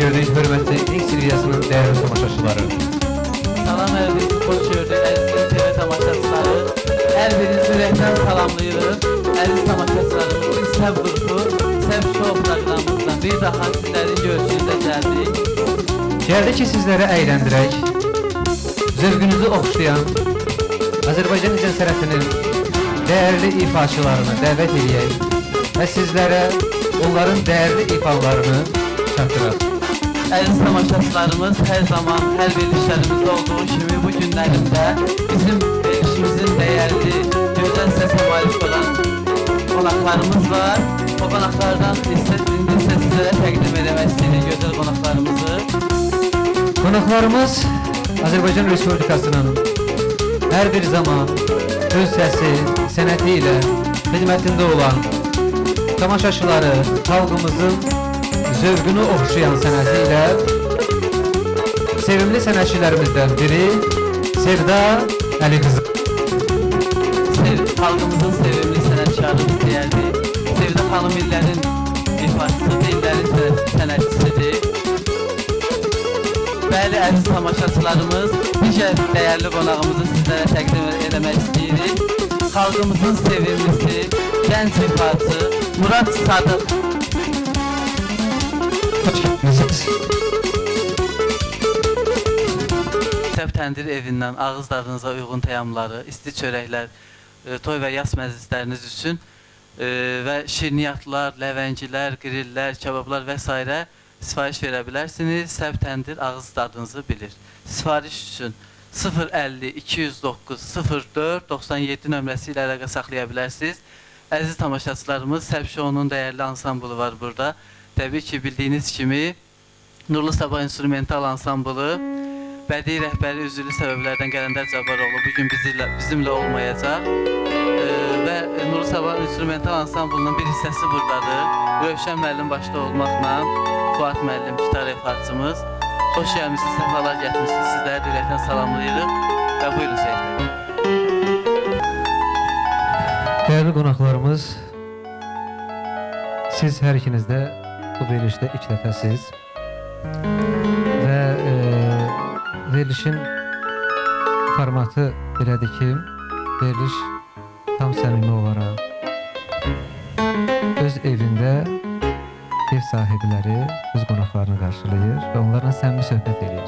gördük hörmətli X televiziyasının dəyərli tamaşaçıları. Salam əziz xoş gördük əziz TV tamaşaçıları. Hər birinizi ürəkdən salamlayırıq. Əziz tamaşaçılarımız, Səv qrupu, Səv Show proqramımızdan bir daha sizlərin görüşünüzə gəldik. Gəldi ki, sizləri əyləndirək, zövqünüzü oxşayan Azərbaycan incəsənətinin dəyərli ifaçılarını dəvət edək və sizlərə onların dəyərli ifalarını çatdıraq. Əziz tamaşaçılarımız, hər zaman, hər verilişlərimizdə olduğu kimi bu günlərində bizim verilişimizin dəyərli, gözəl səsə malik olan qonaqlarımız var. O qonaqlardan indi sizlərə təqdim eləmək istəyirik gözəl qonaqlarımızı. Qonaqlarımız Azərbaycan Respublikasının hər bir zaman öz səsi, sənəti ilə xidmətində olan tamaşaçıları, xalqımızın zövqünü oxşayan sənəti ilə sevimli sənətçilərimizdən biri Sevda Əliqızı. Xalqımızın sevimli sənətkarımız deyərdik. Sevda xanım illərin ifaçısıdır, illərin sənətçisidir. Bəli, əziz tamaşaçılarımız, digər dəyərli qonağımızı sizlərə təqdim eləmək istəyirik. Xalqımızın sevimlisi, gənc ifaçı Murad Sadıq. Hoş geldiniz. Səv təndir evindən ağız dadınıza uyğun təyamları, isti çörəklər, toy və yas məclisləriniz üçün və şirniyyatlar, ləvəngilər, qrillər, kebablar və s. sifariş verə bilərsiniz. Səv təndir ağız dadınızı bilir. Sifariş üçün 050-209-04-97 nömrəsi ilə əlaqə saxlaya bilərsiniz. Əziz tamaşaçılarımız, Səv Show'unun dəyərli ansamblı var burada. Təbii ki, bildiyiniz kimi Nurlu Sabah instrumental ansamblı, bədii rəhbəri üzrlü səbəblərdən Qələndər Cabbaroğlu bugün bizimlə olmayacaq. Və Nurlu Sabah instrumental ansamblının bir hissəsi buradadır. Rövşən müəllim başda olmaqla Fuad müəllim, gitar ifaçımız. Xoş gəlmişsiniz, səfalar gətirmişsiniz. Sizləri ürəkdən salamlayırıq və buyurun Seyid bəy. Dəyərli qonaqlarımız, siz hər ikiniz də bu verilişdə ilk dəfəsiz və verilişin formatı belədir ki, veriliş tam səmimi olaraq öz evində ev sahibləri öz qonaqlarını qarşılayır və onlarla səmimi söhbət edir.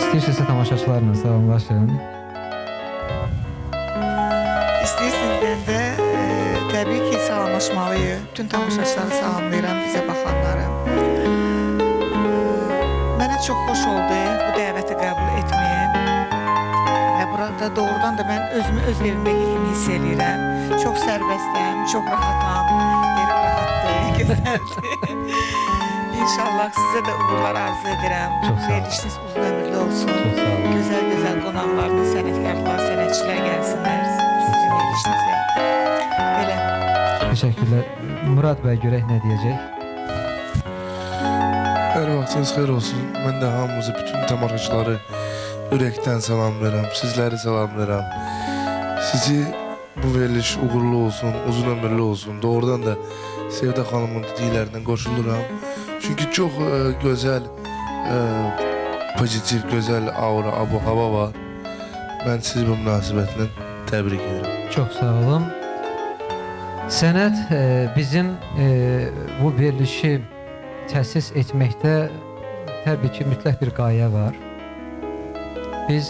İstəyirsinizsə tamaşaçılarla salamlaşın. İstəyirsinizdən də təbii ki, salamlaşmalıyıq. Bütün tamaşaçıları salamlayıram, bizə baxanları. Mənə çox xoş oldu bu dəvəti qəbul etməyə. Və burada doğrudan da mən özümü öz evimdəki kimi hiss edirəm. Çox sərbəstəm, çox rahatam, yerim rahatdır, gözəldir. İnşallah sizə də uğurlar arzu edirəm. Verilişiniz uzun ömürlü olsun. Gözəl-gözəl qonaqlarınız, sənətkarlar, sənətçilər gəlsinlər sizin verilişinizə. Belə. Teşekkürler. Murad Bey görək nə deyəcək? Hər vaxtınız xeyir olsun. Mən də hamımızı, bütün tamaşaçıları ürəkdən salamlayıram, sizləri salamlayıram. Sizi bu veriliş uğurlu olsun, uzun ömürlü olsun. Doğrudan da Sevda xanımın dediklərindən qoşuluram. Çünki çox gözəl, pozitiv, gözəl aura, abu-hava var. Mən sizi bu münasibətlə təbrik edirəm. Çox sağ olun. Sənət bizim bu verilişi təsis etməkdə təbii ki, mütləq bir qayə var. Biz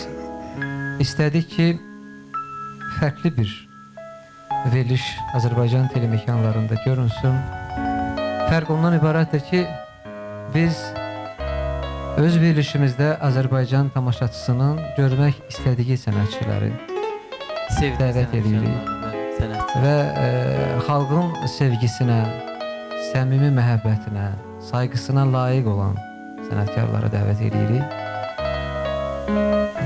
istədik ki, fərqli bir veriliş Azərbaycan telemekanlarında görünsün. Fərq ondan ibarətdir ki, biz öz verilişimizdə Azərbaycan tamaşaçısının görmək istədiyi sənətçiləri dəvət edirik və xalqın sevgisinə, səmimi məhəbbətinə, sayğısına layiq olan sənətkarlara dəvət edirik.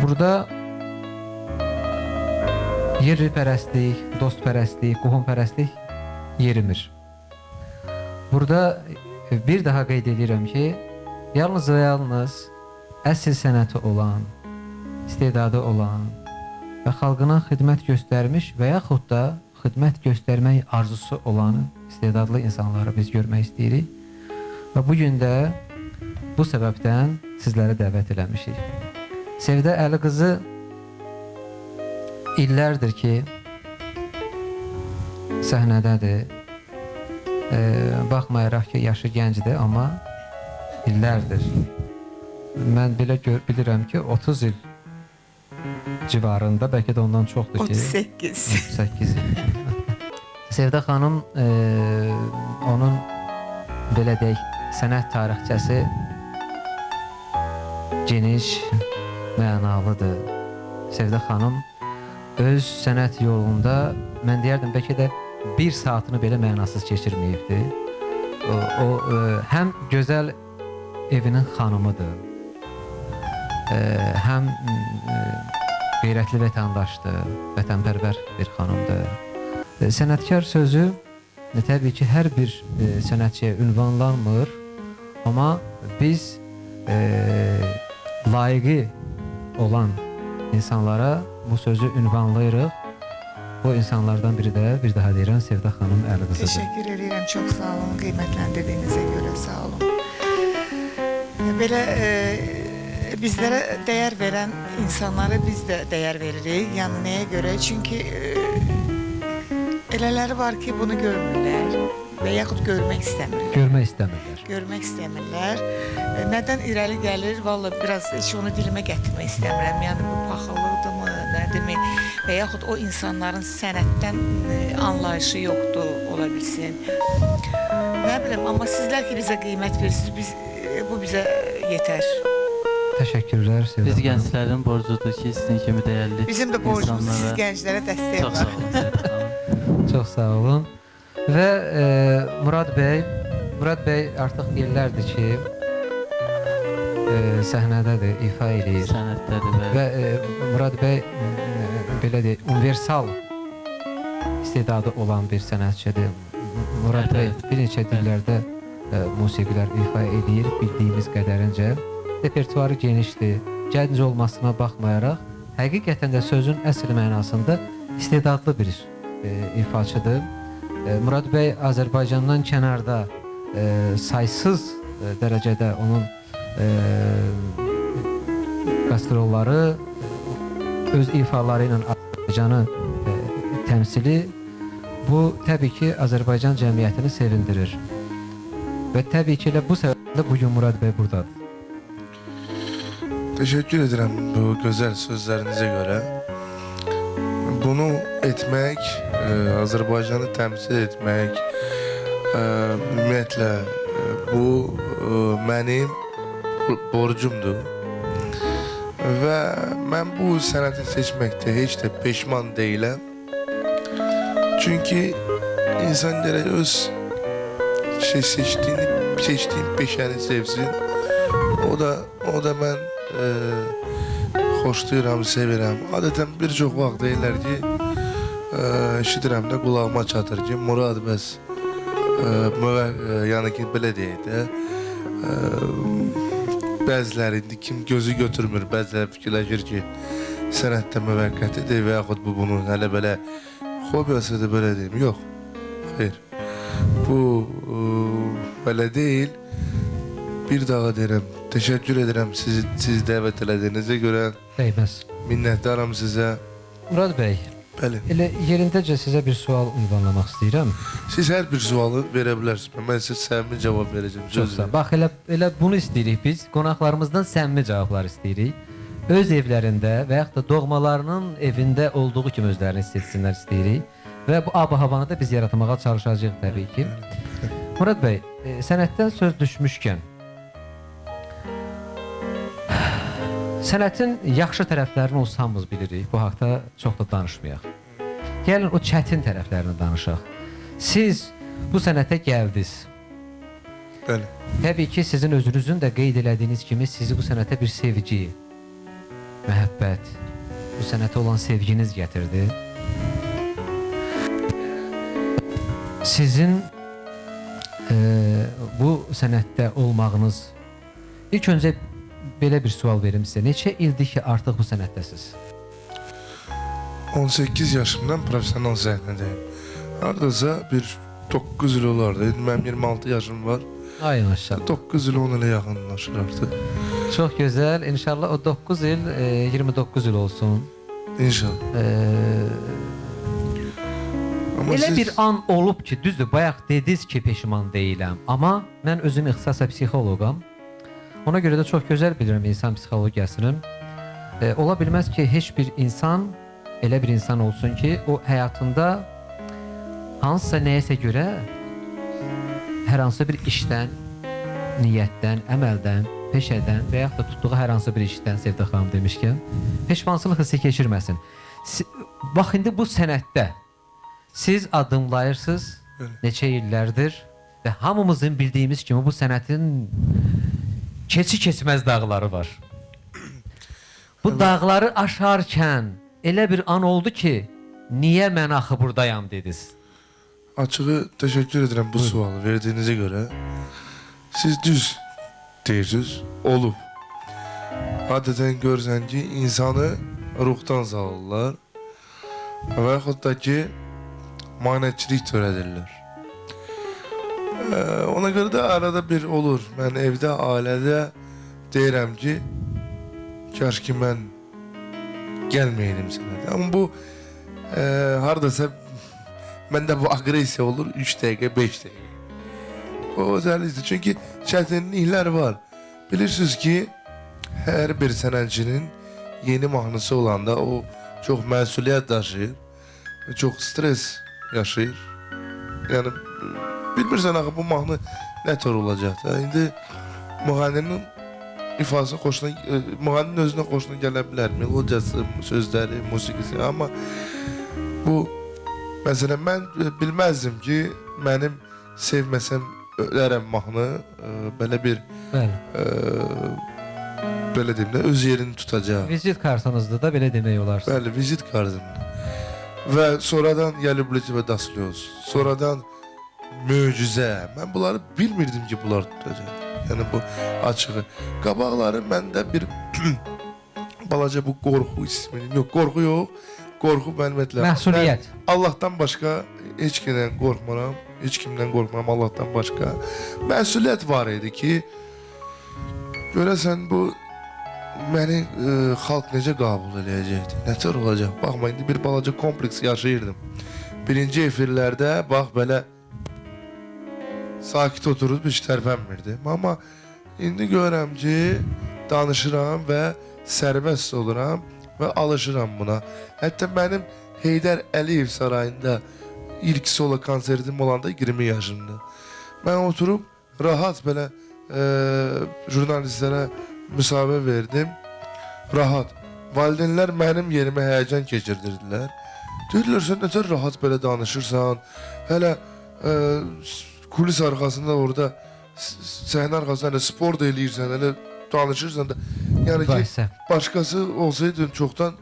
Burada yerpərəstlik, dostpərəstlik, qohumpərəstlik yerimir. Burada bir daha qeyd edirəm ki, yalnız və yalnız əsl sənəti olan, istedadı olan və xalqına xidmət göstərmiş və yaxud da xidmət göstərmək arzusu olan istedadlı insanları biz görmək istəyirik. Və bu gün də bu səbəbdən sizləri dəvət eləmişik. Sevdə Əli qızı illərdir ki, səhnədədir. Baxmayaraq ki, yaşı gəncdir, amma illərdir. Mən belə bilirəm ki, 30 il civarında, bəlkə də ondan çoxdur ki. 38 il. Sevdə xanım, onun belə deyək, sənət tarixçəsi geniş, mənalıdır. Sevdə xanım öz sənət yolunda, mən deyərdim, bəlkə də bir saatını belə mənasız keçirməyibdi. O həm gözəl evinin xanımıdır, həm qeyrətli vətəndaşdır, vətənpərvər bir xanımdır. Sənətkar sözü təbii ki, hər bir sənətçiyə ünvanlanmır, amma biz layiqi olan insanlara bu sözü ünvanlayırıq. Bu insanlardan biri də, bir daha deyirəm, Sevdə xanım Əli qızıdır. Teşekkür ederim. Çok sağ olun. Qiymətləndirdiyinizə görə sağ olun. Belə bizlərə dəyər verən insanları biz də dəyər veririk. Yəni nəyə görə? Çünki elələri var ki, bunu görmürlər və yaxud görmək istəmirlər. Görmək istəmirlər. Görmək istəmirlər. Nədən irəli gəlir? Vallahi biraz heç onu dilimə gətirmək istəmirəm. Yəni bu paxıllıqdırmı, nədimi? Və yaxud o insanların sənətdən anlayışı yoxdur, ola bilsin. Nə bilim, amma sizlər ki bizə qiymət verirsiniz, bu bizə yetər. Təşəkkürlər Sevdə Biz xanım. gənclərin borcudur ki, sizin kimi dəyərli Bizim də borcumuz siz insanlara gənclərə dəstək çox sağ var. olun. Sevdə xanım. Çox sağ olun. Və Murad bəy artıq illərdir ki, səhnədədir, ifa eləyir. Sənətdədir Və Murad bəy belə deyək, universal istedadı olan bir sənətçidir. Murad bəy bir neçə dillərdə musiqilər ifa edir, bildiyimiz qədərincə. Repertuarı genişdir, gənc olmasına baxmayaraq, həqiqətən də sözün əsl mənasında istedadlı bir ifaçıdır. Murad bəy Azərbaycandan kənarda saysız dərəcədə onun qastrolları, öz ifaları ilə Azərbaycanı təmsili, bu təbii ki, Azərbaycan cəmiyyətini sevindirir. Və təbii ki, elə bu səbəblə bugün Murad bəy buradadır. Teşekkür ederim bu güzel sözlerinize göre. Bunu etmek, Azerbaycan'ı temsil etmek, ümumiyyətlə bu mənim borcumdur. Və mən bu sənəti seçməkdə heç də peşman deyiləm. Çünki insan gərək öz seçtiğin peşəni sevsin. O da mən xoşlayıram, sevirəm. Adətən bir çox vaxt deyirlər ki, eşidirəm də qulağıma çatır ki, Murad bəs yəni ki, belə deyək də, bəziləri indi kim gözü götürmür, bəziləri fikirləşir ki, sənətdə müvəqqətidir və yaxud bu bunun hələ belə hobiyasıdır, belə deyim. Yox, xeyr. Bu belə deyil. Bir daha deyirəm, teşekkür ederim siz dəvət elədiyinizə görə. Dəyməz. Minnətdaram sizə. Murad bəy, Bəli. elə yerindəcə sizə bir sual ünvanlamaq istəyirəm. Siz hər bir sualı verə bilərsiniz. Mən sizə səmimi cavab verəcəm. Çox sağ. Bax, elə bunu istəyirik biz. Qonaqlarımızdan səmimi cavablar istəyirik. Öz evlərində və yaxud da doğmalarının evində olduğu kimi özlərini hiss etsinlər istəyirik. Və bu ab-havanı da biz yaratmağa çalışacağıq təbii ki. Murad bəy, sənətdən söz düşmüşkən, sənətin yaxşı tərəflərini olsa hamımız bilirik. Bu haqda çox da danışmayaq. Gəlin o çətin tərəflərini danışaq. Siz bu sənətə gəldiniz. Bəli. Təbii ki, sizin özünüzün də qeyd elədiyiniz kimi sizi bu sənətə bir sevgi, məhəbbət, bu sənətə olan sevginiz gətirdi. Sizin bu sənətdə olmağınız, ilk öncə belə bir sual verim sizə. Neçə ildir ki, artıq bu sənətdəsiz? 18 yaşımdan profesional səhnədəyim. Hardasa bir 9 il olardı. Benim 26 yaşım var. Ay maşallah. 9 il 10 ile yakınlaşır artık. Çok güzel. İnşallah o 9 il 29 il olsun. İnşallah. Ama Elə siz... bir an olub ki, düzdür, bayaq dediniz ki, peşman deyiləm. Amma mən özüm ixtisasa psixoloqam. Ona görə də çox gözəl bilirəm insan psixologiyasını. Ola bilməz ki, heç bir insan elə bir insan olsun ki, o həyatında hansısa nəyəsə görə hər hansı bir işdən, niyyətdən, əməldən, peşədən və yaxud da tutduğu hər hansı bir işdən, Sevdə xanım demişkən, peşmansılıq hissi keçirməsin. Bax, indi bu sənətdə siz adımlayırsınız neçə illərdir və hamımızın bildiyimiz kimi bu sənətin keçi-keçməz dağları var. Bu dağları aşarkən elə bir an oldu ki, niyə mən axı buradayam dediniz? Açığı teşekkür ederim bu sualı verdiğinize göre. Siz düz deyirsiniz, olub. Adeten görsən ki, insanı ruhdan salırlar və yaxud da ki, manetçilik törədirlər. Ona göre de arada bir olur. Ben evde, ailədə deyirəm ki, kaş ki mən gəlməyəydim sənədə. Amma bu hardasa məndə bu agresiya olur 3 dəqiqə, 5 dəqiqə. O özellikle çünkü çətinliklər var. Bilirsiniz ki, hər bir sənətçinin yeni mahnısı olanda o çox məsuliyyət daşıyır, çox stres yaşayır. Yani bilmirsən axı bu mahnı nə tür olacaq da. İndi müğənninin ifası xoşuna, müğənninin özünə xoşuna gələ bilər. Melodiyası, sözləri, musiqisi. Amma bu, məsələn, mən bilməzdim ki, mənim sevməsəm ölərəm mahnı belə bir belə deyim də öz yerini tutacaq. Vizit kartınızda da belə demək olar. Bəli, vizit kartımda. Və sonradan "Я люблю тебя до слез", sonradan möcüzə. Mən bunları bilmirdim ki, bunlar tutacaq. Yəni bu açığı. Qabaqları məndə bir balaca bu qorxu ismini, yox, qorxu yox. Qorxu mənim etlər. Məsuliyyət. Allahdan başqa heç kimdən qorxmuram. Heç kimdən qorxmuram Allahdan başqa. Məsuliyyət var idi ki, görəsən bu məni xalq necə qəbul edəcəkdi? Nətər olacaq? Baxma, indi bir balaca kompleks yaşayırdım. Birinci efirlərdə bax belə sakit oturub heç tərpənmirdim. Amma indi görürəm ki, danışıram və sərbəst oluram və alışıram buna. Hətta mənim Heydər Əliyev sarayında ilk solo konsertim olanda 20 yaşımda. Mən oturub rahat belə jurnalistlərə müsahibə verdim. Rahat. Valideynlər mənim yerimə həyəcan keçirdirdilər. Dedilər, sən nətər rahat belə danışırsan, hələ kulis arxasında orada, səhnə arxasında spor da eləyirsən, hələ danışırsan da. Yəni ki, başqası olsaydı çoxdan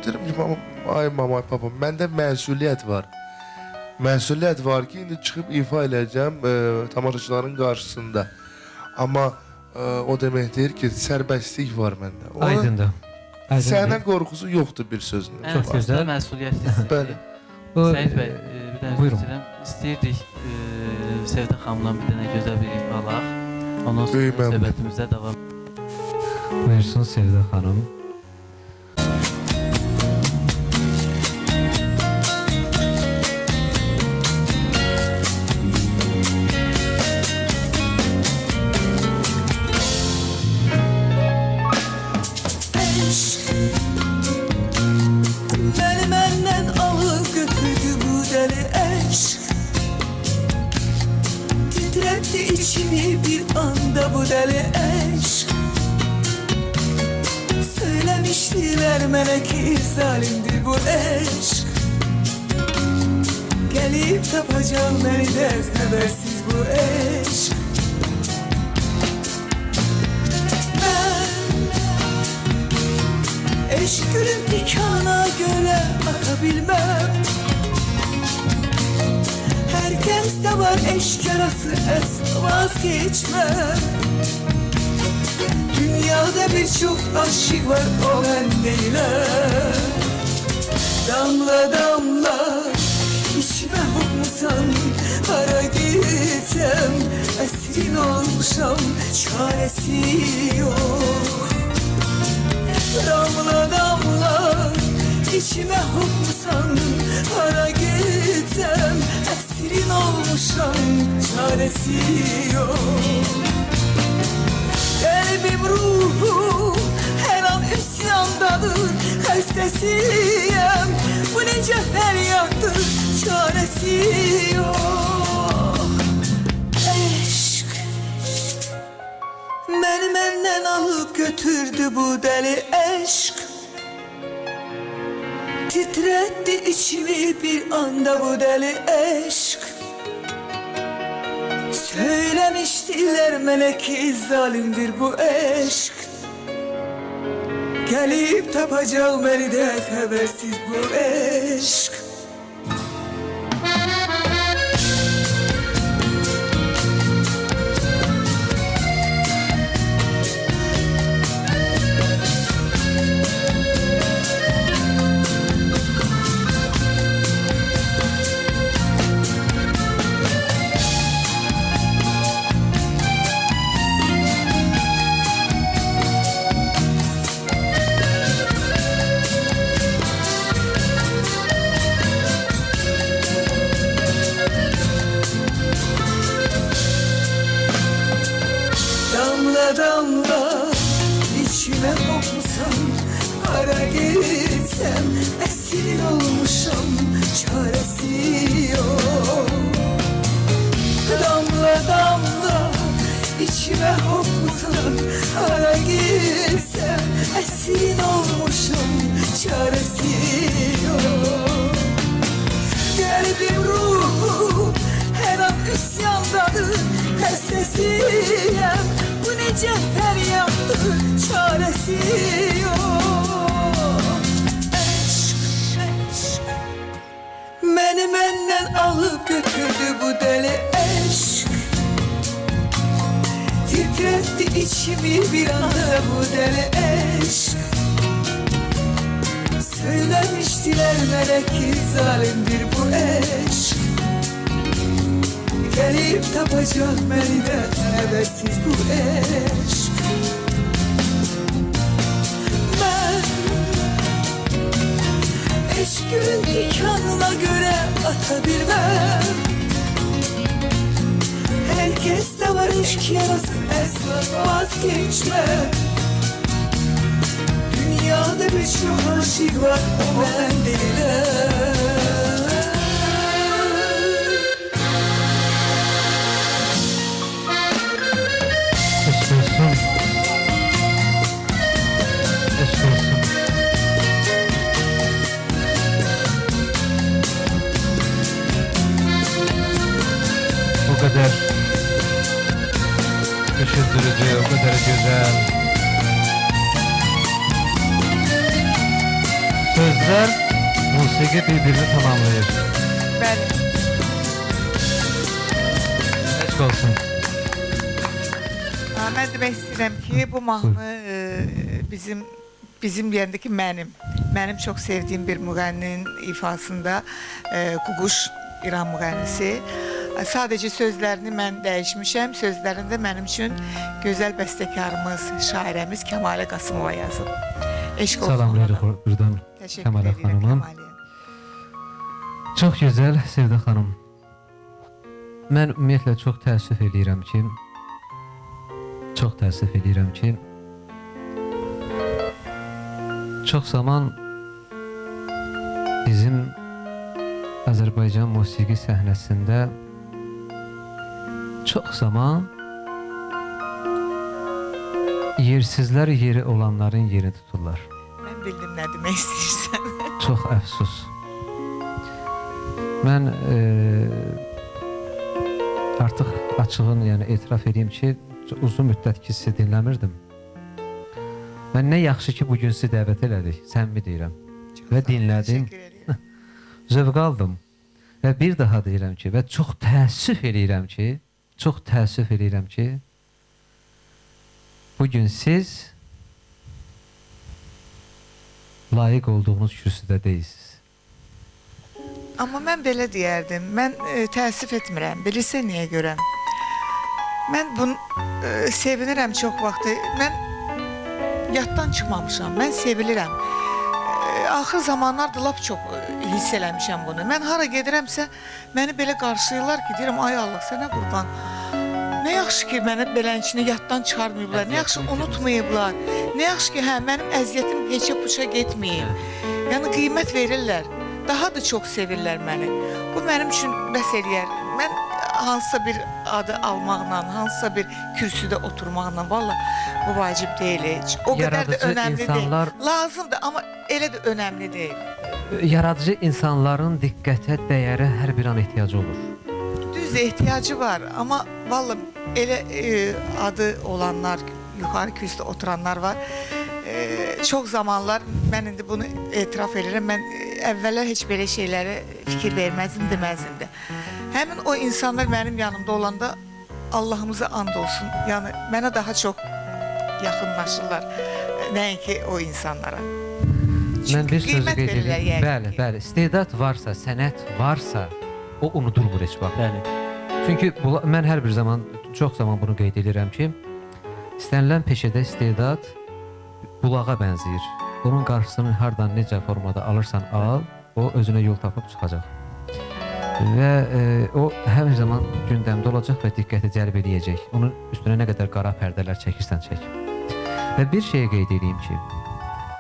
derim ki, ay mama, ay papa, məndə məsuliyyət var. Məsuliyyət var ki, indi çıxıb ifa edəcəm tamaşaçıların qarşısında. Amma o deməkdir ki, sərbəstlik var məndə. Aydındır. Səhnə qorxusu yoxdur bir sözlə. Ən əsasda məsuliyyət hissi. Bəli. Səyid bəy, bir dənə istəyirəm. İstəyirdik Sevdə xanımdan bir dənə gözəl bir ifa alaq. Ondan sonra söhbətimizə davam. Buyursun Sevdə xanım. Beni məndən alıb götürdü bu dəli eşq. Titretti içimi bir anda bu dəli eşq. Söylemiştiler mənə ki zalimdir bu eşq. Gelip tapacağım beni de habersiz bu eşq. Eşk gülüm dikana göre atabilmem. Herkeste var eşk yarası, asla vazgeçmem. Dünyada birçok aşık var, o ben değilim. Damla damla içime hara gitsem esirin olmuşam, çaresi yok. Damla damla içime hopsan, hara gitsem esirin olmuşam, çaresi yok. Kalbim ruhum her an isyandadır, hastasıyım, bu nece feryattır, çaresi yok. Eşk beni benden alıp götürdü, bu deli eşk titretti içimi bir anda, bu deli eşk. Söylemiştiler meleki, zalimdir bu eşk. Gelip tapacak beni de habersiz bu eşk. Damla damla içime hopsam, hara gitsem esirin olmuşam, çaresi yok. Damla damla içime hopsam, hara gitsem esirin olmuşam, çaresi yok. Kalbim ruhum her an isyandadır, hastasıyım, bu nece feryattır, çaresi yok. Eşk, eşk beni benden alıp götürdü, bu deli eşk titretti içimi bir anda, bu deli eşk. Söylemiştiler meleki, zalimdir bu eşk. Gelip tapacak beni de habersiz bu eşk. Ben eşkün dikanına göre atabilmem. Herkes de var eşk yarası, esra vazgeçme. Dünyada birçok aşık var, o ben değilim. Eşk olsun. O kadar düşündürücü, o kadar güzel. Sözler, musiki birbirini tamamlayır. Bəli. Eşk olsun. Mən demək istəyirəm ki, bu mahnı bizim deyəndə ki, mənim çox sevdiyim bir müğənninin ifasında Ququş İran müğənnisi. Sadəcə sözlərini mən dəyişmişəm. Sözlərində mənim üçün gözəl bəstəkarımız, şairəmiz Kəmalə Qasımova yazıb. Eşq olsun. Salamlayırıq buradan Təşəkkür Kəmalə edirəm xanımım. Kəmaləyə. Çox gözəl Sevdə xanım. Mən ümumiyyətlə çox təəssüf eləyirəm ki, çox zaman bizim Azərbaycan musiqi səhnəsində çox zaman yersizlər yeri olanların yerini tuturlar. Mən bildim nə demək istəyirsən. Çox əfsus. Mən artıq açığın, yəni etiraf edeyim ki, uzun müddət ki sizi dinləmirdim. Mən nə yaxşı ki bugün sizi dəvət elədik, səmimi deyirəm. Və dinlədim, zövq aldım. Və bir daha deyirəm ki, və çox təəssüf eləyirəm ki, bugün siz layiq olduğunuz kürsüdə deyilsiniz. Amma mən belə deyərdim. Mən təəssüf etmirəm. Bilirsən niyə görə? Mən bunu sevinirəm çox vaxtı. Mən yaddan çıxmamışam. Mən sevilirəm. Axır zamanlarda lap çox hiss eləmişəm bunu. Mən hara gedirəmsə, məni belə qarşılayırlar ki, deyirəm, ay Allah, sənə qurban. Nə yaxşı ki, məni belənçini yaddan çıxarmayıblar, nə yaxşı unutmayıblar, nə yaxşı ki, hə, mənim əziyyətim heçə puça getməyib. Yəni, qiymət verirlər, daha da çox sevirlər məni. Bu mənim üçün bəs eləyər. Mən hansısa bir adı almaqla, hansısa bir kürsüdə oturmaqla, valla bu vacib deyil heç. O qədər də önəmli deyil. Lazımdır, amma elə də önəmli deyil. Yaradıcı insanların diqqətə, dəyərə hər bir an ehtiyacı olur. Düzdür, ehtiyacı var, amma valla elə adı olanlar, yuxarı kürsüdə oturanlar var. Çox zamanlar, mən indi bunu etiraf edirəm, mən əvvəllər heç belə şeylərə fikir verməzdim, deməzdim də. Həmin o insanlar mənim yanımda olanda Allahımıza and olsun, yəni mənə daha çox yaxınlaşırlar, nəinki o insanlara. Mən bir sözü qiymət qeyd verirlər edim. yəqin Bəli, ki. bəli. İstedad varsa, sənət varsa, o unudulmur heç vaxt. Bəli. Çünki mən hər bir zaman, çox zaman bunu qeyd edirəm ki, istənilən peşədə istedad bulağa bənzəyir. Onun qarşısını hardan, necə formada alırsan al, o özünə yol tapıb çıxacaq. Və o hər zaman gündəmdə olacaq və diqqəti cəlb edəcək. Onun üstünə nə qədər qara pərdələr çəkirsən çək. Və bir şey qeyd edeyim ki,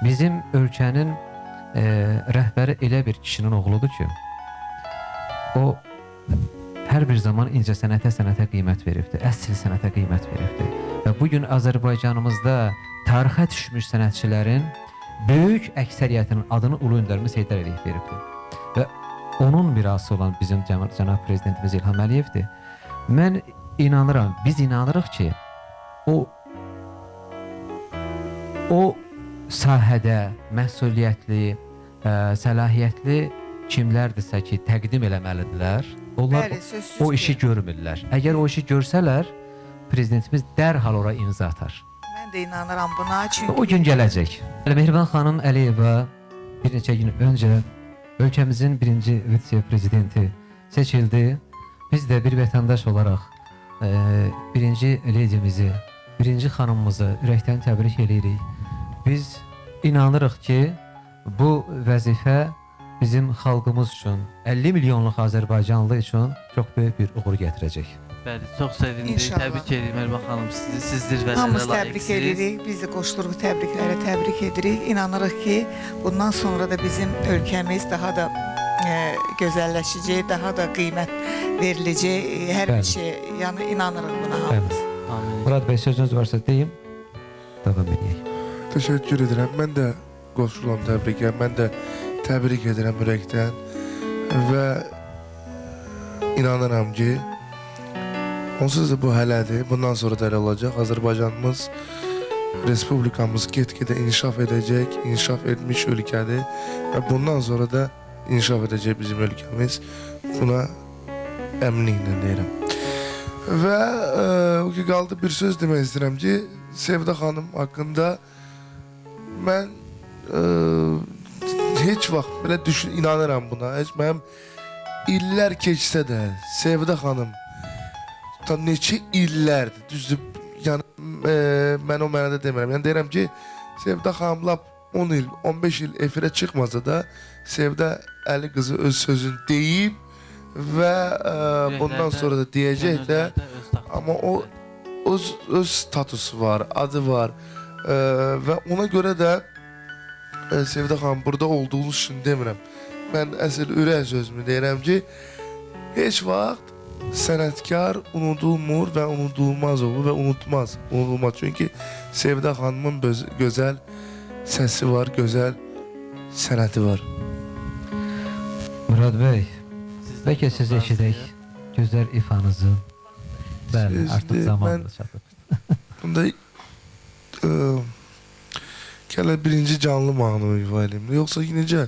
bizim ölkənin rəhbəri elə bir kişinin oğludur ki, o hər bir zaman incəsənətə qiymət veribdir, əsl sənətə qiymət veribdir. Və bugün Azərbaycanımızda tarixə düşmüş sənətçilərin böyük əksəriyyətinin adını Ulu Öndər Heydər Əliyev veribdir. Və onun mirası olan bizim cənab prezidentimiz İlham Əliyevdir. Mən inanıram, biz inanırıq ki, o sahədə məsuliyyətli, səlahiyyətli kimlərdirsə ki, təqdim eləməlidirlər, onlar Bəli, sözsüz o ki. işi görmürlər. Əgər o işi görsələr, prezidentimiz dərhal ora imza atar. Mən də inanıram buna, çünki... O gün gələcək. Mehriban xanım Əliyeva bir neçə gün öncə ölkəmizin birinci vitse-prezidenti seçildi. Biz də bir vətəndaş olaraq birinci ledimizi, birinci xanımımızı ürəkdən təbrik edirik. Biz inanırıq ki, bu vəzifə bizim xalqımız üçün, 50 milyonluq Azərbaycanlı üçün çox böyük bir uğur gətirəcək. Bəli, çox sevindik. İnşallah. Təbrik edirəm Mehriban xanım sizi. Siz zirvələrə Hamımız təbrik layiqsiniz. edirik, biz də qoşuluq təbriklərə təbrik edirik. İnanırıq ki, bundan sonra da bizim ölkəmiz daha da gözəlləşəcək, daha da qiymət veriləcək, hər bir Bəli. şey, yəni inanırıq buna hamımız. Amin. Murad bəy, sözünüz varsa deyim, davam edək. Təşəkkür edirəm. Mən də qoşulam təbrikə. Mən də təbrik edirəm ürəkdən və inanıram ki, onsuz da bu hələdir. Bundan sonra da elə olacaq. Azərbaycanımız, Respublikamız get-gedə inkişaf edəcək, inkişaf etmiş ölkədir və bundan sonra da inkişaf edəcək bizim ölkəmiz. Buna əminliklə deyirəm. Və o ki, qaldı bir söz demək istəyirəm ki, Sevda xanım haqqında mən heç vaxt belə inanıram buna. Heç mənim illər keçsə də Sevda xanım ta neçə illərdir, düzdür, yəni mən o mənada demirəm. Yəni deyirəm ki, Sevda xanım lap 10 il, 15 il efirə çıxmasa da Sevda Əli qızı öz sözünü deyib və bundan sonra da deyəcək də, amma o öz statusu var, adı var və ona görə də Sevda xanım burada olduğunuz üçün demirəm. Mən əsl ürək sözümü deyirəm ki, heç vaxt sənətkar unudulmur və unudulmaz olur və unutmaz. Çünki Sevda xanımın gözəl səsi var, gözəl sənəti var. Murad bəy, bəlkə siz eşidək gözəl ifanızı. Bəli, artıq zamanı çatıb. Bunda gələ birinci canlı mahnı ifa edeyim. Yoxsa necə?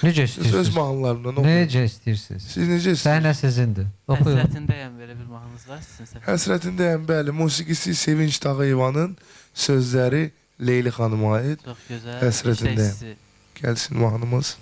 Necə Öz istəyirsiniz? mahnılarımdan oxuyun. Necə istəyirsiniz? Siz necə istəyirsiniz? Səhnə sizindir. Oxuyun. Həsrətindəyəm belə bir mahnınız var sizin. Həsrətindəyəm, bəli. Musiqisi Sevinç Tağıyevanın, sözləri Leyli xanıma aid. Çox gözəl. Həsrətindəyəm. İşte sizi. Gəlsin mahnımız.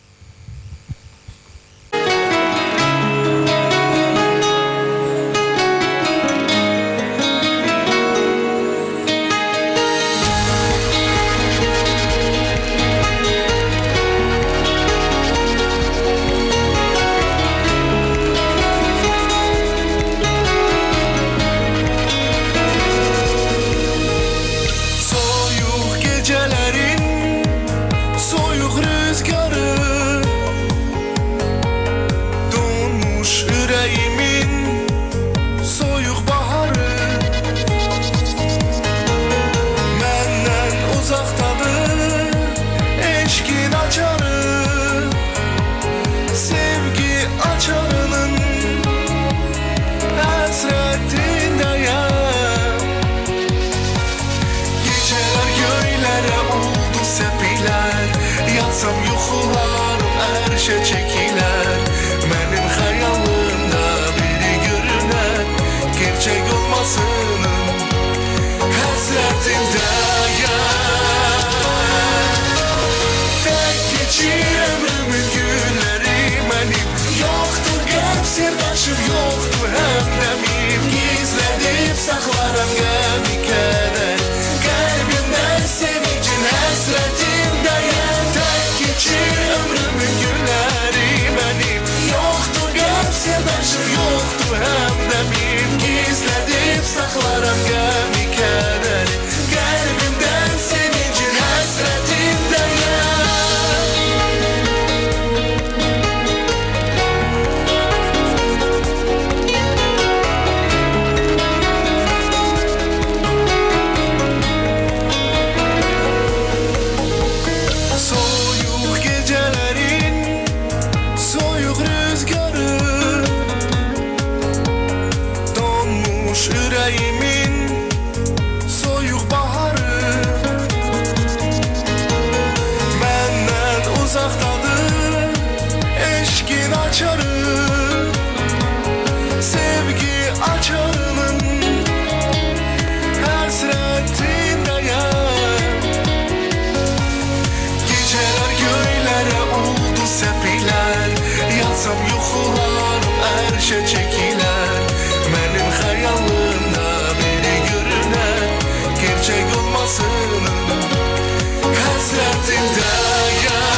hasretindeyim. Geceler göylere oldu sepiler, yatsam yuxularım erşe çekiler. Benim hayalımda biri görünen, gerçek olmasının hasretindeyim. Tek geçir ömrümün günleri benim, yoktur qəlb sirdaşım, yoktur həmdəmim. Gizlədib saxlarım qəmi kədər, qəlbimdən sevincin həsrətindəyəm. Tək geçir ömrümün günləri benim, yoktur qəlb sirdaşım, yoktur həmdəmim. Gizlədib saxlarım qəmi kədər, qəlbimdən sevincin həsrətindəyəm. Soyuq gecələrin, soyuq rüzgarı, donmuş ürəyimin soyuq baharı. Məndən uzaqdadır eşqin açarı, sevgi açarının həsrətindəyəm. Geceler göylere oldu sepiler, yatsam yuxularım erşe çekiler. Benim hayalımda biri görünen, gerçek olmasının hasretindeyim.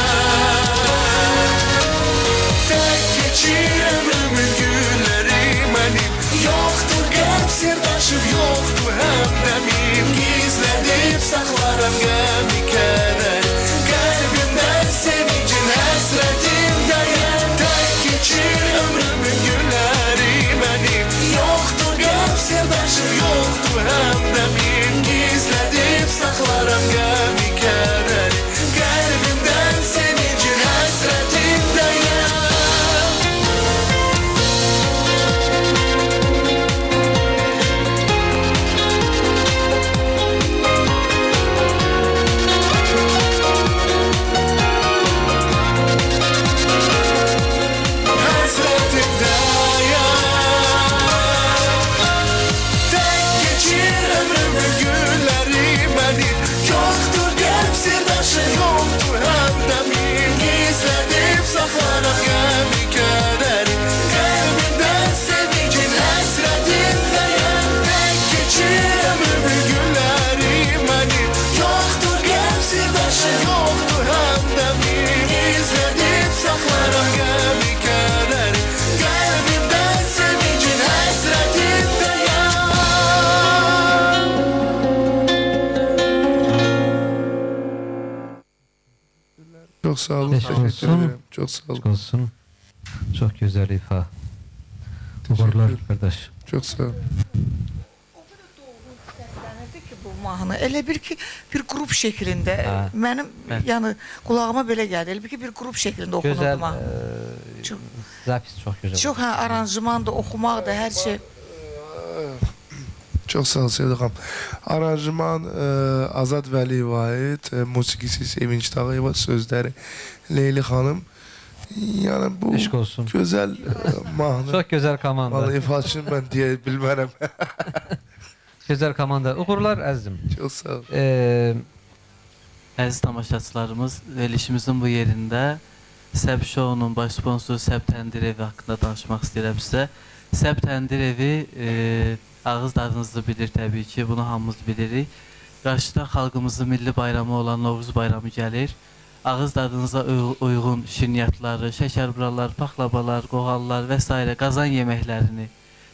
Tek geçir ömrümün günleri benim, yoktur qəlb sirdaşım, yoktur həmdəmim. Gizlədib saxlarım qəmi kədər, qəlbimdən sevincin həsrətindəyəm. Tək geçir ömrümün günləri benim, yoktur qəlb sirdaşım, yoktur həmdəmim. Gizlədib saxlarım qəmi kədər, qəlbimdən sevincin həsrətindəyəm. Tek geçir ömrümün günleri benim, yoktur qəlb sirdaşım, yoktur həmdəmim. Gizlədib saxlarım qəmi kədər, qəlbimdən sevincin həsrətindəyəm. Tek geçir ömrümün günləri benim, yoktur qəlb sirdaşım, yoktur həmdəmim. Gizlədib saxlarım qəmi kədər, qəlbimdən sevincin həsrətindəyəm. Çok sağ olun, Teşekkür teşekkür olsun. ederim. Çok sağ olun. olsun. Çok güzel ifa. Uğurlar kardeş. Çok sağ olun. O qədər dolğun səslənirdi ki bu mahnı. Elə bir ki bir qrup şəklində. Hə. Mənim Bəli. yəni qulağıma belə gəldi. Elə bir ki bir qrup şəklində oxunurdu Güzel. mahnı. Çok- Zapis çok güzel. Çox hə aranjman da, oxumaq da, hər şey. Çok sağ ol Sevda xanım. Aranjman Azad Vəliyevə ait, musiqisi Sevinç Tağıyeva, sözləri Leyli xanım. Yəni bu Eşq olsun. gözəl mahnı. Çok güzel komanda. Vallahi ifaçını ben deyə bilmərəm. Güzel komanda. Uğurlar əzizim. Çok sağ ol. Əziz tamaşaçılarımız, verilişimizin bu yerində Səb Show'nun baş sponsoru Səb Təndir evi haqqında danışmaq istəyirəm sizə. Səb Təndir evi ağız dadınızı bilir təbii ki, bunu hamımız bilirik. Qarşıda xalqımızın milli bayramı olan Novruz bayramı gəlir. Ağız dadınıza uyğun şirniyyatları, şəkərburalar, paxlabalar, qoğallar və s. qazan yeməklərini,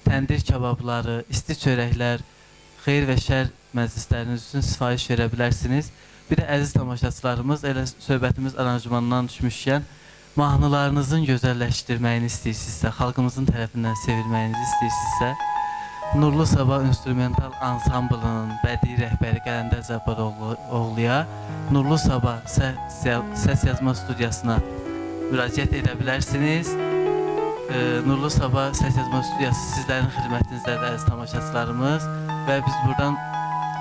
təndir kebabları, isti çörəklər, xeyir və şər məclisləriniz üçün sifariş verə bilərsiniz. Bir də əziz tamaşaçılarımız, elə söhbətimiz aranjmandan düşmüşkən, mahnılarınızın gözəlləşdirməyini istəyirsinizsə, xalqımızın tərəfindən sevilməyinizi istəyirsinizsə, Nurlu Sabah İnstrumental Ansamblının bədii rəhbəri Qələndər Cabbaroğluya Nurlu Sabah səs yazma studiyasına müraciət edə bilərsiniz Nurlu Sabah Səs Yazma Studiyası sizlərin xidmətinizdədir əziz tamaşaçılarımız və biz buradan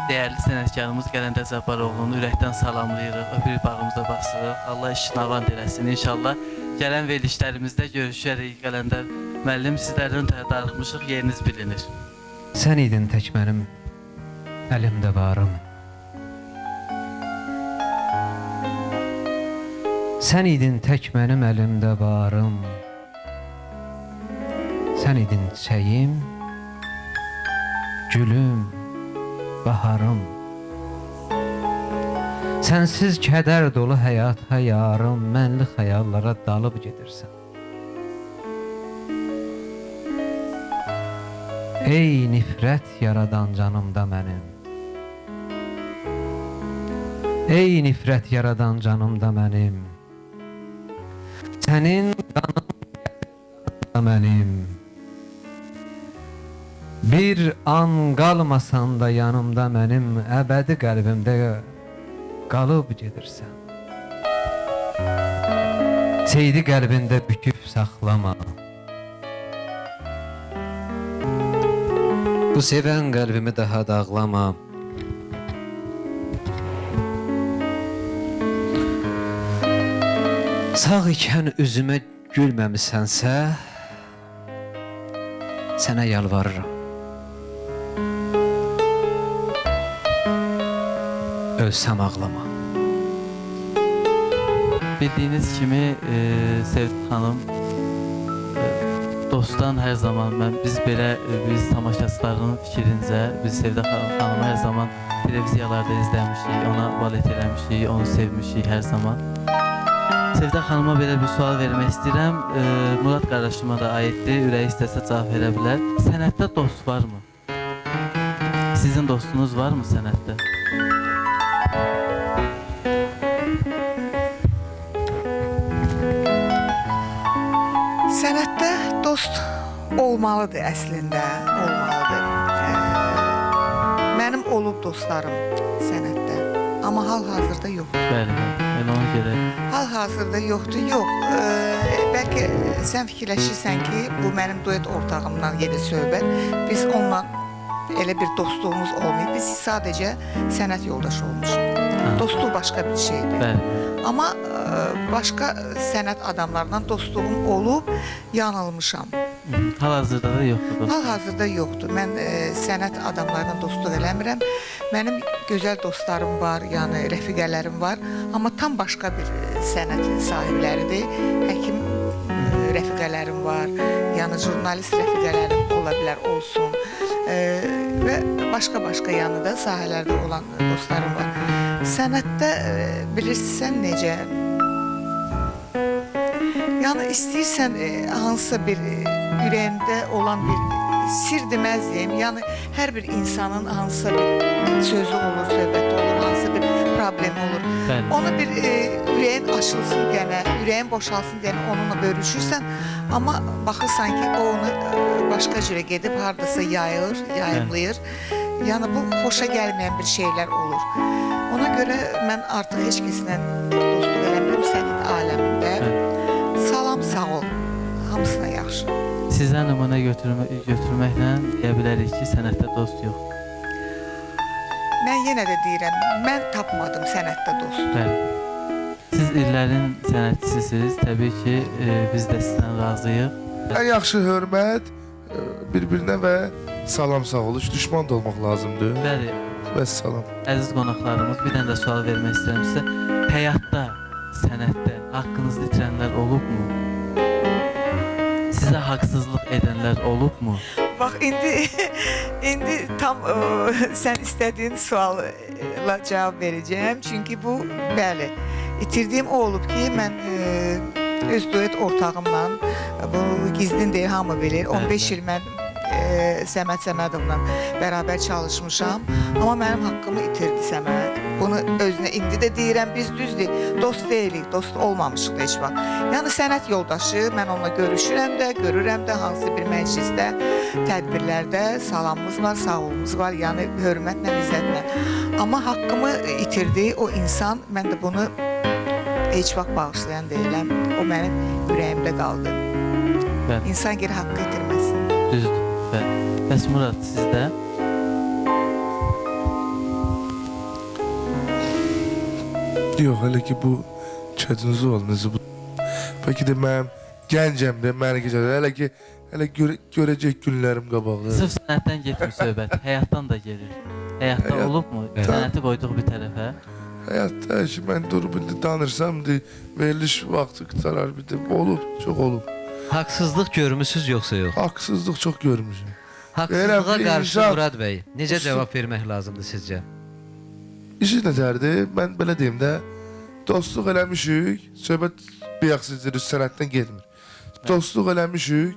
dəyərli sənətkarımız Qələndər Cabbaroğlu'nu ürəkdən salamlayırıq, öpürük bağımıza basırıq. Allah işini avant eləsin. İnşallah gələn verilişlərimizdə görüşərək. Qələndər müəllim, sizlərdən darıxmışıq, yeriniz bilinir. Sən idin tək mənim əlimdə varım. Sən idin tək mənim əlimdə varım. Sən idin çiçəyim, gülüm, baharım. Sənsiz kədər dolu həyata yarım, mənli xəyallara dalıb gedirsən. Ey nifrət yaradan canımda mənim. Ey nifrət yaradan canımda mənim. Sənin qanın mənim. Bir an qalmasan da yanımda mənim, əbədi qəlbimdə qalıb gedirsən. Seydi qəlbində büküb saxlama. Bu sevən qəlbimi daha dağlama. Sağ ikən üzümə gülməmisənsə, sənə yalvarıram. Ölsəm ağlama. Bildiyiniz kimi Sevda xanım dostdan hər zaman biz tamaşaçıların fikrincə biz Sevda xanımı hər zaman televiziyalarda izləmişik, ona valet eləmişik, onu sevmişik hər zaman. Sevda xanıma belə bir sual vermək istəyirəm. Murad qardaşıma da aiddir, ürəyi istəsə cavab verə bilər. Sənətdə dost varmı? Sizin dostunuz varmı sənətdə? Sənətdə dost olmalıdır əslində, olmalıdır. Mənim olub dostlarım sənətdə, amma hal-hazırda yoxdur. Bəli, mən ona görə. Hal-hazırda yoxdur, yox. Bəlkə sən fikirləşirsən ki, bu mənim duet ortağımdan gedir söhbət. Biz onunla elə bir dostluğumuz olmayıb, biz sadəcə sənət yoldaşı olmuşuq. Dostluq başqa bir şeydir. Bəli. Amma başqa sənət adamlarla dostluğum olub, yanılmışam. Hal-hazırda da yoxdur. Hal-hazırda yoxdur. Mən sənət adamlarla dostluq eləmirəm. Mənim gözəl dostlarım var, yəni rəfiqələrim var. Amma tam başqa bir sənət sahibləridir. Həkim rəfiqələrim var, yəni jurnalist rəfiqələrim ola bilər, olsun. Və başqa-başqa yanında sahələrdə olan dostlarım var. Sənətdə bilirsən necə? Yəni istəyirsən hansısa bir ürəyində olan bir sir deməzdim. Yəni hər bir insanın hansısa bir sözü olur, söhbəti olur, hansısa bir problemi olur. Bəli. Onu bir ürəyin açılsın deyənə, ürəyin boşalsın deyənə onunla bölüşürsən. Amma baxırsan ki, o onu başqa cürə gedib hardasa yayır, yayımlayır. Yəni bu xoşa gəlməyən bir şeylər olur. Ona görə mən artıq heç kəslə dostluq eləmirəm sənət aləmində. Salam, sağ ol. Hamısına yaxşı. Sizdən nümunə götürməklə deyə bilərik ki, sənətdə dost yox. Mən yenə də deyirəm, mən tapmadım sənətdə dost. Bəli. Siz illərin sənətçisiniz. Təbii ki, biz də sizdən razıyıq. Ən yaxşı hörmət bir-birinə və salam sağ oluş, düşman da olmaq lazımdır. Bəli. Vəssalam. Əziz qonaqlarımız, bir dənə də sual vermək istəyirəm sizə. Həyatda, sənətdə haqqınızı itirənlər olubmu? Sizə haqsızlıq edənlər olubmu? Bax, indi tam sən istədiyin suala cavab verəcəyəm. Çünki bu, bəli, itirdiyim o olub ki, mən öz duet ortağımla, bu gizlin deyil, hamı bilir, 15 il mən Səməd Səmədovla bərabər çalışmışam. Amma mənim haqqımı itirdi Səməd. Bunu özünə indi də deyirəm, biz düzdür, dost deyilik, dost olmamışıq da heç vaxt. Yəni sənət yoldaşı, mən onunla görüşürəm də, görürəm də, hansı bir məclisdə, tədbirlərdə salamımız var, sağolumuz var, yəni hörmətlə, izzətlə. Amma haqqımı itirdi o insan, mən də bunu heç vaxt bağışlayan deyiləm. O mənim ürəyimdə qaldı. Bəli. İnsan geri haqqı itirməsin. Düzdür. Bəli. Bəs Murad, sizdə? Yox, hələ ki bu çətin sualınızı bu. Bəlkə də mənim gəncəmdə, mənə gecədə, hələ görəcək günlərim qabaqda. Sırf sənətdən getmir söhbət, həyatdan da gelir. Həyatda Həyat- olubmu? Evet. Sənəti qoyduq bir tərəfə. Həyatda ki, mən durub indi danırsam, veriliş vaxtı qutarar, bir də olub, çox olub. Haqsızlıq görmüsüz yoxsa yox? Haqsızlıq çox görmüşəm. Haqsızlığa Verəm, bir qarşı insan- Murad bəy, necə Usta- cavab vermək lazımdır sizcə? İşi nətərdir? Mən belə deyim də, dostluq eləmişik, söhbət biyaxsızdır, sənətdən getmir. Dostluq eləmişik,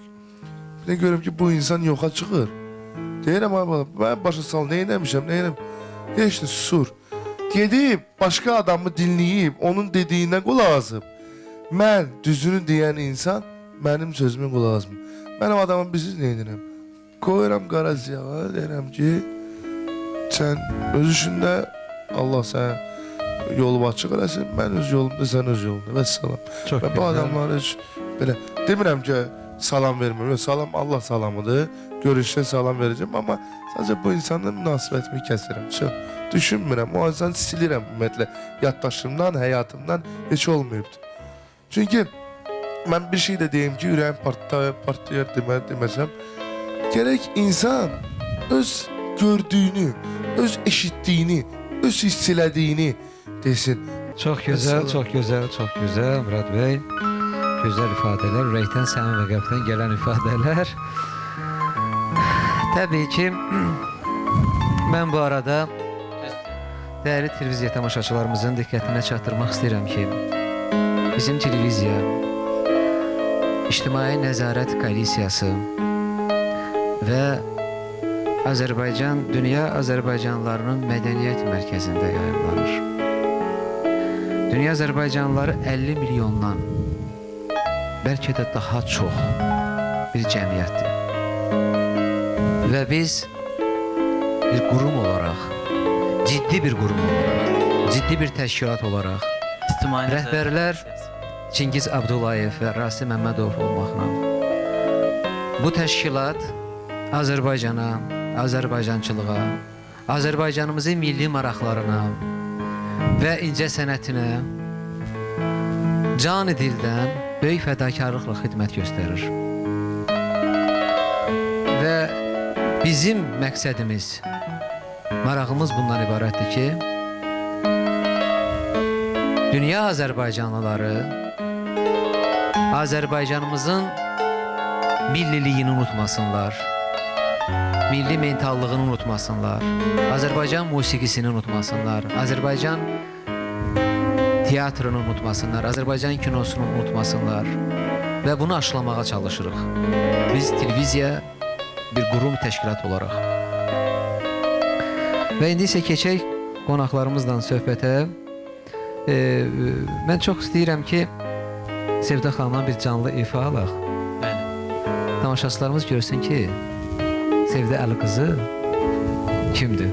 bir də görüm ki, bu insan yoxa çıxır. Deyirəm, mən başa sal, nə eləmişəm, nə eləmişəm? Heç nə, susur. Gedib, başqa adamı dinləyib, onun dediyinə qulaq asıb. Mən düzünü deyən insan mənim sözümə qulaq asmır. Mənim adamım bilirsiniz nə edirəm? Qoyuram qara ziyağa, deyirəm ki, sən öz işində Allah sənə yolu açıq eləsin, mən öz yolumda, sən öz yolunda və salam. Çox Və bu adamlar heç belə demirəm ki, salam vermirəm. Yox, salam Allah salamıdır. Görüşdə salam verəcəm, amma sadəcə bu insanla münasibətimi kəsirəm. Çox düşünmürəm. O insanı silirəm ümumiyyətlə yaddaşımdan, həyatımdan heç olmayıbdı. Çünki mən bir şey də deyim ki, ürəyim partlayar deməsəm, gərək insan öz gördüyünü, öz eşitdiyini, öz hiss elədiyini desin. Çox gözəl, Məsələn. çox gözəl, çox gözəl Murad bəy. Gözəl ifadələr, ürəkdən, səmim və qəlbdən gələn ifadələr. Təbii ki, mən bu arada dəyərli televiziya tamaşaçılarımızın diqqətinə çatdırmaq istəyirəm ki, bizim televiziya İctimai Nəzarət Komissiyası və Azərbaycan, Dünya Azərbaycanlılarının Mədəniyyət Mərkəzində yayımlanır. Dünya Azərbaycanlıları 50 milyondan, bəlkə də daha çox bir cəmiyyətdir. Və biz bir qurum olaraq, ciddi bir qurum olaraq, ciddi bir təşkilat olaraq, İctimai nəzarət rəhbərlər komissiyası. Çingiz Abdullayev və Rasim Məmmədov olmaqla bu təşkilat Azərbaycana, Azərbaycançılığa, Azərbaycanımızın milli maraqlarına və incə sənətinə canı dildən böyük fədakarlıqla xidmət göstərir. Və bizim məqsədimiz, marağımız bundan ibarətdir ki, dünya Azərbaycanlıları Azərbaycanımızın milliliyini unutmasınlar, milli mentallığını unutmasınlar, Azərbaycan musiqisini unutmasınlar, Azərbaycan teatrını unutmasınlar, Azərbaycan kinosunu unutmasınlar və bunu aşılamağa çalışırıq. Biz televiziya bir qurum təşkilat olaraq. Və indi isə keçək qonaqlarımızla söhbətə. Mən çox istəyirəm ki, Sevda xanımdan bir canlı ifa alaq. Bəli. Tamaşaçılarımız görsün ki, Sevda Əli qızı kimdir?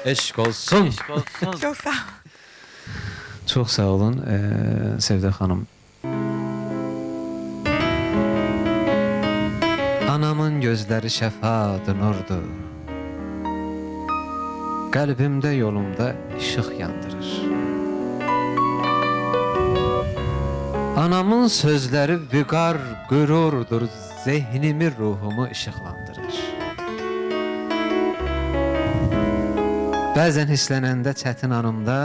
Eşq olsun. Eşq olsun. Çok sağ ol. Çox sağ olun Sevdə xanım. Anamın gözləri şəfadır, nurdur. Qəlbimdə, yolumda işıq yandırır. Anamın sözləri vüqar, qürurdur, zehnimi, ruhumu işıqlandırır. Bəzən hislənəndə çətin anımda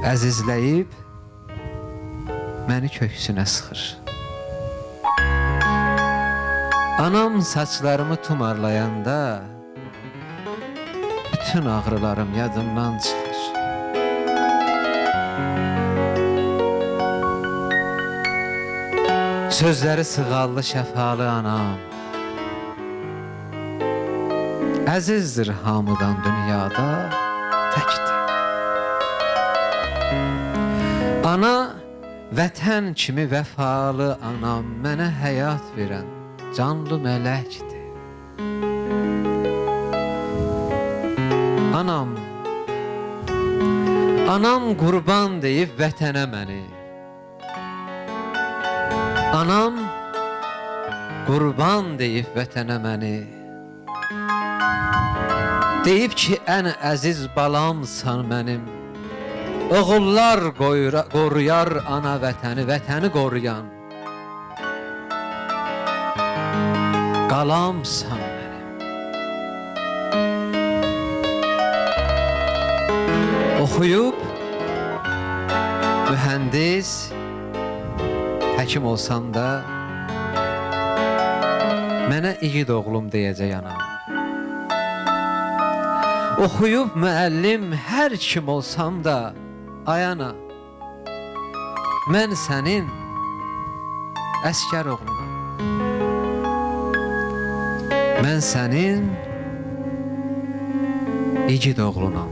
əzizləyib məni köksünə sıxır. Anam saçlarımı tumarlayanda bütün ağrılarım yadımdan çıxır. Sözləri sığallı, şəfalı anam. Əzizdir hamıdan dünyada təkdir. Ana, vətən kimi vəfalı anam, mənə həyat verən canlı mələkdir. Anam qurban deyib vətənə məni. Anam qurban deyib vətənə məni. Deyib ki, ən əziz balamsan mənim. Oğullar qoruyar ana vətəni, vətəni qoruyan qalamsan mənim. Oxuyub mühəndis, həkim olsam da mənə igid oğlum deyəcək anam. Oxuyub müəllim hər kim olsam da ay ana, mən sənin əskər oğlunam. Mən sənin igid oğlunam.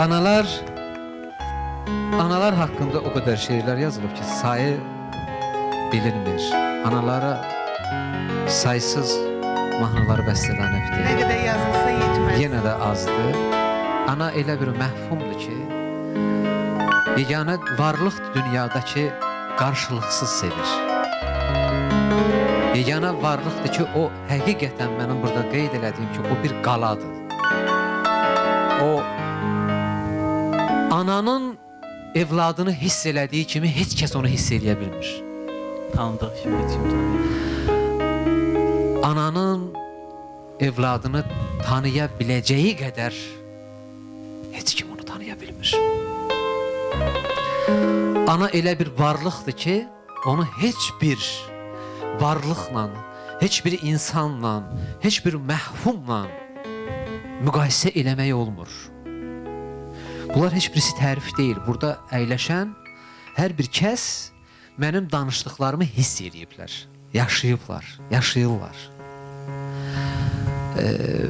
Analar haqqında o qədər şeirlər yazılıb ki, sayı bilinmir. Analara saysız mahnılar bəstələnibdir. Ne kadar yazılsa yetmez. Yenə də azdır. Ana elə bir məhfumdur ki, yeganə varlıqdır dünyada ki, qarşılıqsız sevir. Yeganə varlıqdır ki, o həqiqətən mənim burada qeyd elədiyim ki, o bir qaladır. O ananın evladını hiss elədiyi kimi heç kəs onu hiss eləyə bilmir. Tanıdıq kimi heç kim tanıyır. Ananın evladını tanıya biləcəyi qədər heç kim onu tanıya bilmir. Ana elə bir varlıqdır ki, onu heç bir varlıqla, heç bir insanla, heç bir məhfumla müqayisə eləmək olmur. Bunlar heç birisi tərif deyil. Burada əyləşən hər bir kəs mənim danışdıqlarımı hiss ediblər, yaşayırlar.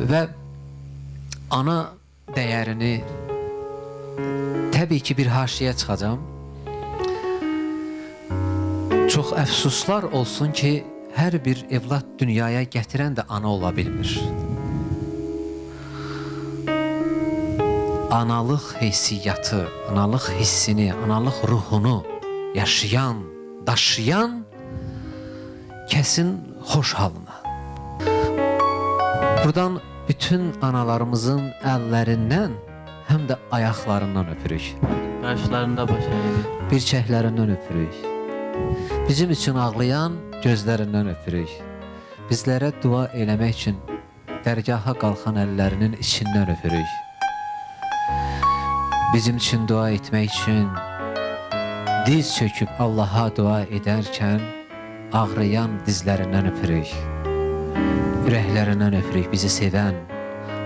Və ana dəyərini təbii ki, bir haşiyə çıxacam. Çox əfsuslar olsun ki, hər bir evlad dünyaya gətirən də ana ola bilmir. Analıq heysiyyatı, analıq hissini, analıq ruhunu yaşayan, daşıyan kəsin xoş halına. Buradan bütün analarımızın əllərindən, həm də ayaqlarından öpürük. Qarşılarında baş əyilir. Birçəklərindən öpürük. Bizim üçün ağlayan gözlərindən öpürük. Bizlərə dua eləmək üçün dərgaha qalxan əllərinin içindən öpürük. Bizim üçün dua etmək üçün diz çöküb Allaha dua edərkən ağrıyan dizlərindən öpürük. Ürəklərindən öpürük, bizi sevən,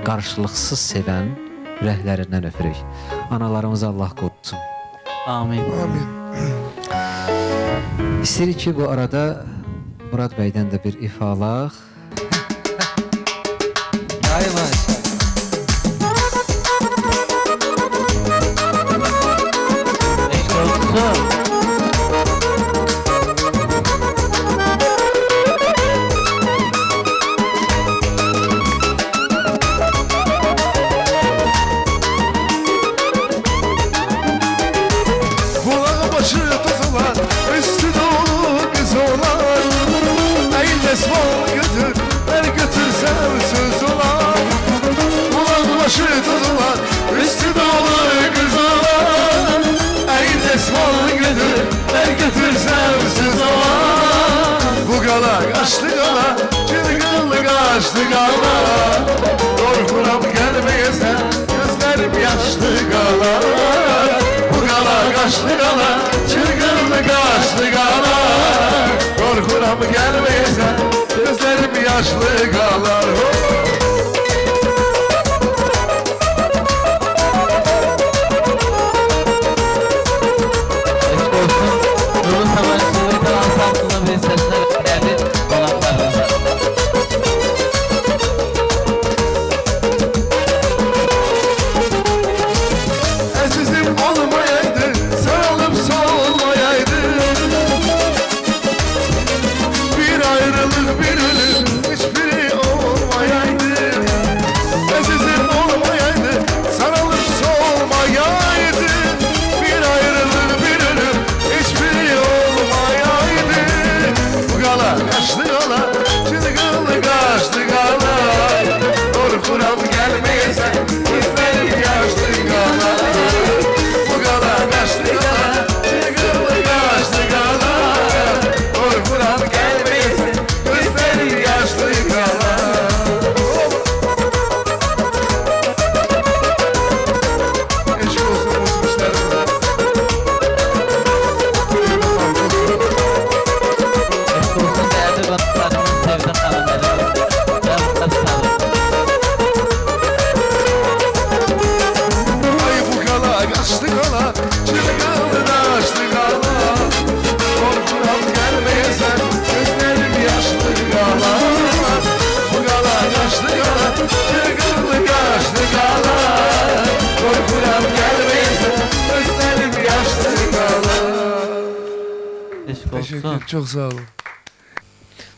qarşılıqsız sevən ürəklərindən öpürük. Analarımızı Allah qorusun. Amin. Amin. İstəyirik ki, bu arada Murad bəydən də bir ifa alaq. Ay maşallah. Eşq olsun. kaçtı qala, çılgınlı kaçtı qala. Korkuram gelmeyesen, gözlerim yaşlı qala. Bu qala kaçtı qala, çılgınlı kaçtı qala. Korkuram gelmeyesen, gözlerim yaşlı qala. Eşk olsun. Nurlu Sabah Instrumental Ansamblı'na bir sesler değerli konaklarımıza. Əzizim olmayaydı, sarılıp solmayaydı. Bir ayrılık, bir ölüm, hiçbiri olmayaydı. Əzizim olmayaydı, sarılıp solmayaydı. Bir ayrılık, bir ölüm, hiçbiri olmayaydı. Bu qala kaçtı qala, çılgınlı kaçtı qala. Korkuram gelmeyesen, gözlerim yaşlı qala. Bu qala kaçtı qala, çılgınlı kaçtı qala. Korkuram gelmeyesen, gözlerim yaşlı qala. Eşk olsun müzikçilerimize. Eşk olsun değerli konaklarımız Sevda Hanım ve Murat Sağlık. Ay bu qala kaçtı qala, çılgınlı kaçtı qala. Korkuram gelmeyesen, gözlerim yaşlı qala. Bu qala kaçtı qala, çılgınlı kaçtı qala. Korkuram gelmeyesen, gözlerim yaşlı qala. Eşk olsun. Teşekkür, çok sağ olun.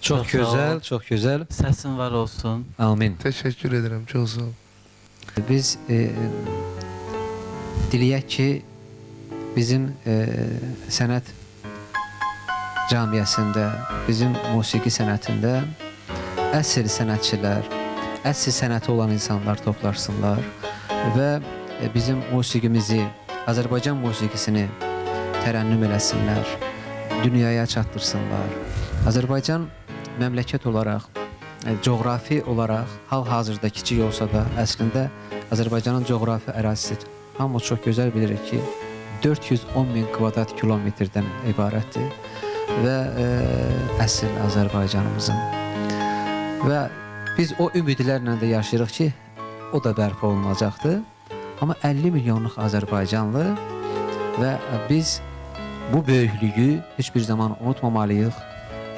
Çox Çox sağ ol. gözəl, çox gözəl. Səsin var olsun. Amin. Teşekkür ederim, çok sağ olun. Biz diləyək ki, bizim sənət camiyyəsində, bizim musiqi sənətində əsl sənətçilər, əsl sənəti olan insanlar toplarsınlar və bizim musiqimizi, Azərbaycan musiqisini tərənnüm eləsinlər, dünyaya çatdırsınlar. Azərbaycan məmləkət olaraq, coğrafi olaraq hal-hazırda kiçik olsa da, əslində Azərbaycanın coğrafi ərazisi hamı çox gözəl bilirik ki, 410 min kvadrat kilometrdən ibarətdir və əsl Azərbaycanımızın. Və biz o ümidlərlə də yaşayırıq ki, o da bərpa olunacaqdır. Amma 50 milyonluq Azərbaycanlı və biz bu böyüklüyü heç bir zaman unutmamalıyıq.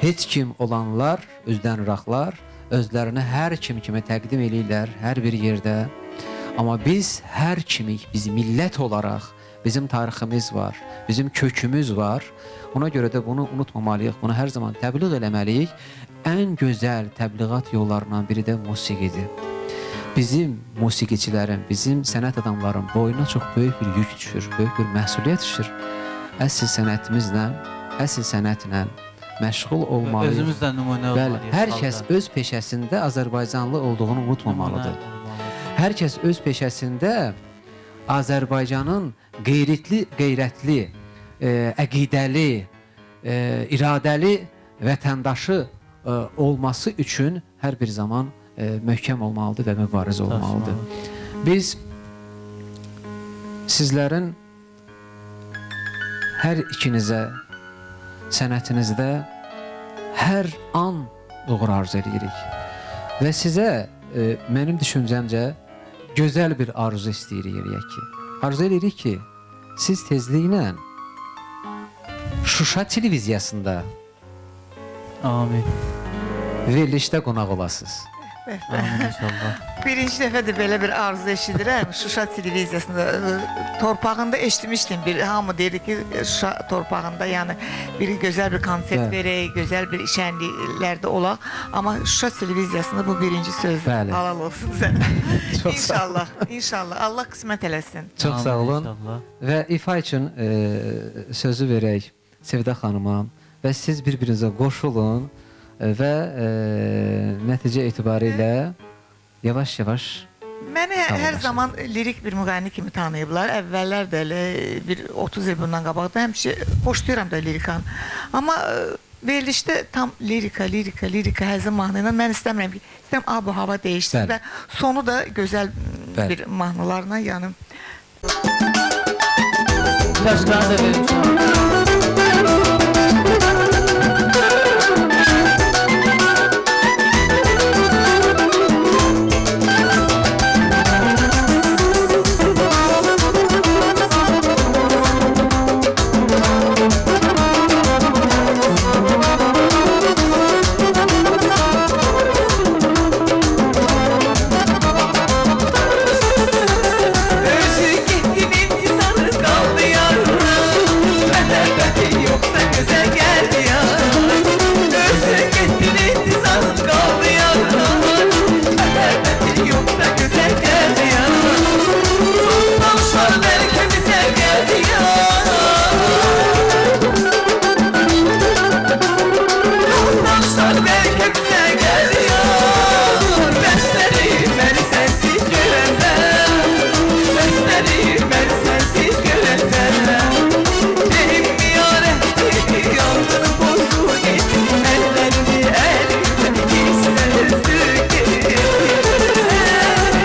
Heç kim olanlar, özdən ıraqlar, özlərini hər kim kimi təqdim eləyirlər hər bir yerdə. Amma biz hər kimik, biz millət olaraq, bizim tariximiz var, bizim kökümüz var. Ona görə də bunu unutmamalıyıq, bunu hər zaman təbliğ eləməliyik. Ən gözəl təbliğat yollarından biri də musiqidir. Bizim musiqiçilərin, bizim sənət adamların boynuna çox böyük bir yük düşür, böyük bir məsuliyyət düşür. Əsl sənətimizlə, əsl sənətlə məşğul olmalıyıq. Özümüzdən nümunə Bəli, olmalıyıq. hər kəs öz peşəsində Azərbaycanlı olduğunu unutmamalıdır. Hər kəs öz peşəsində Azərbaycanın qeyrətli, əqidəli, iradəli vətəndaşı olması üçün hər bir zaman möhkəm olmalıdır və mübarizə olmalıdır. Biz sizlərin hər ikinizə sənətinizdə hər an uğur arzu edirik. Və sizə mənim düşüncəmcə gözəl bir arzu istəyirik ki, arzu edirik ki, siz tezliklə Şuşa televiziyasında Amin. verilişdə qonaq olasınız. Amin inşallah. Birinci dəfədir belə bir arzu eşidirəm. Şuşa televiziyasında torpağında eşitmişdim. Hamı dedi ki, Şuşa torpağında yəni bir gözəl bir konsert Bəli. verək, gözəl bir şənliklərdə olaq. Amma Şuşa televiziyasında bu birinci söz. Bəli. Halal olsun sənə. Çox sağ İnşallah, inşallah. Allah qismət eləsin. Çox sağ Amin olun. inşallah. Və ifa üçün sözü verək Sevda xanıma və siz bir-birinizə qoşulun və nəticə etibarilə yavaş-yavaş Məni Sağ olun, hər başla. zaman lirik bir müğənni kimi tanıyıblar. Əvvəllər də elə bir 30 il bundan qabaqda həmişə xoşlayıram da lirikanı. Amma verilişdə tam lirika həzin mahnı ilə mən istəmirəm ki, istəyirəm ab-ı hava dəyişsin Bəli. və sonu da gözəl Bəli. bir mahnılarla yəni Yaşlarını da verin şu an. Özü gittin intizarı kaldı yarım Mehbeti yoksa güzel geldi yarım Özü gittin intizarı kaldı yarım Mehbeti yoksa güzel geldi yarım Dostlar belki bize geldi yarım Dostlar belki bize geldi yarım Beslerim beni sensiz görenden Beslerim beni sensiz görenden Benim miyaretim yangını bozdu gitti Ellerini elimden giysiler üzdü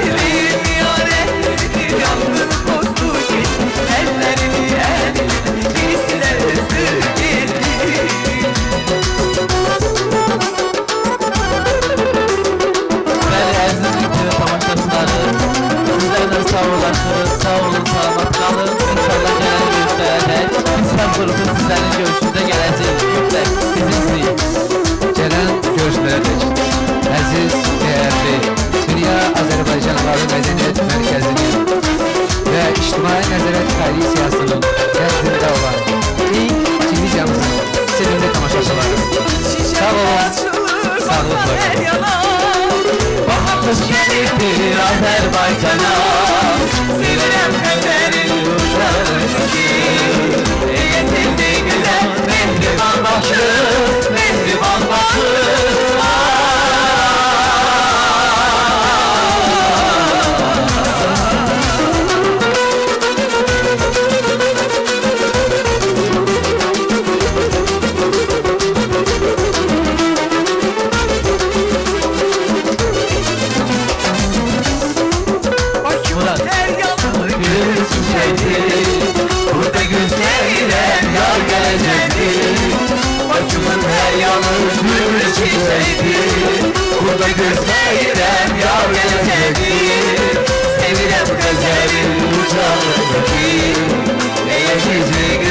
Benim miyaretim yangını bozdu gitti Ellerini elimden giysiler üzdü Bəli, əziz video tamaşaçıları, sizlərlə sağollaşırıq, sağ olun, salamat qalın. İnşallah gələn görüşlərə biz həm qrupu sizlərin görüşündə gələcəyik. Mütləq bizimsiniz. Gələn görüşlərədək əziz, dəyərli Dünya Azərbaycanları Mədəniyyət Mərkəzinin və İctimai Nəzarət Koalisiyasının nəzdində olan ilk televiziyamızın sevimli tamaşaçıları. Sağ olun, sağlıqla qalın. Bakmış gelipdir Azerbaycan'a Sevirem gözlerin yurtlarını ki Yetildi güzel mehriban başı Mehriban başı Murat Gülüm çiçektir Burada gözlerim yar gelecektir Başımın her yanı gül çiçektir Burada gözlerim yar gelecektir Sevirem gözlerin uçağındaki Ne yetecek